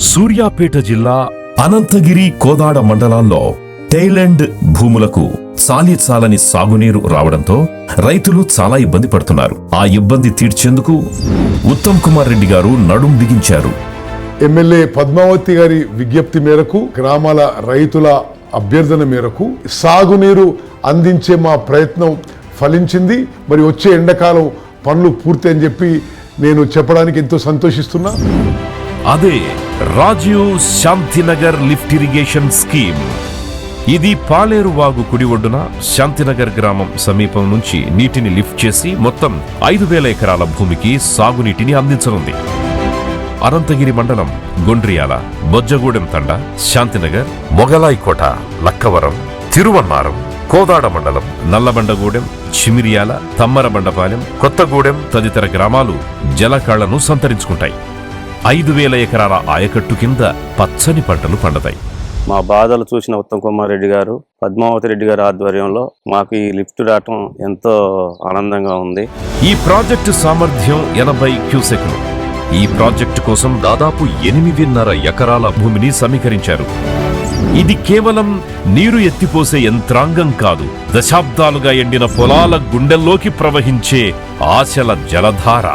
సూర్యాపేట జిల్లా అనంతగిరి కోదాడ మండలాల్లో టైలాండ్ భూములకు చాలని సాగునీరు రావడంతో రైతులు చాలా ఇబ్బంది పడుతున్నారు. ఆ ఇబ్బంది తీర్చేందుకు ఉత్తమ్ కుమార్ రెడ్డి గారు నడుం బిగించారు. ఎమ్మెల్యే పద్మావతి గారి విజ్ఞప్తి మేరకు, గ్రామాల రైతుల అభ్యర్థన మేరకు సాగునీరు అందించే మా ప్రయత్నం ఫలించింది. మరి వచ్చే ఎండాకాలం పనులు పూర్తి అని చెప్పి నేను చెప్పడానికి ఎంతో సంతోషిస్తున్నా. అదే Rajiv Shantinagar lift irrigation scheme. ఇది పాలేరు వాగు కుడి ఒడ్డున శాంతినగర్ గ్రామం సమీపం నుంచి నీటిని లిఫ్ట్ చేసి మొత్తం 5,000 ఎకరాల భూమికి సాగునీటిని అందించనుంది. అనంతగిరి మండలం గుండ్రియాల, బొజ్జగూడెం తండ, శాంతినగర్, మొగలాయికోట, లక్కవరం, తిరువన్నారం, కోదాడ మండలం, నల్లబండగూడెం, చిమిరియాల, తమ్మరబండపాలెం, కొత్తగూడెం తదితర గ్రామాలు జలకళను సంతరించుకుంటాయి. 5,000 ఎకరాల ఆయకట్టు కింద పచ్చని పంటలు పండతాయి. మా బాధలు చూసిన ఉత్తమ్ కుమార్ రెడ్డి గారు, పద్మావతి రెడ్డి గారి ఆధ్వర్యంలో మాకు ఈ లిఫ్ట్ రావటం ఎంతో ఆనందంగా ఉంది. ఈ ప్రాజెక్టు సామర్థ్యం 80 క్యూసెక్లు. ఈ ప్రాజెక్టు కోసం దాదాపు 8.5 ఎకరాల భూమిని సమీకరించారు. ఇది కేవలం నీరు ఎత్తిపోసే యంత్రాంగం కాదు, దశాబ్దాలుగా ఎండిన పొలాల గుండెల్లోకి ప్రవహించే ఆశల జలధార.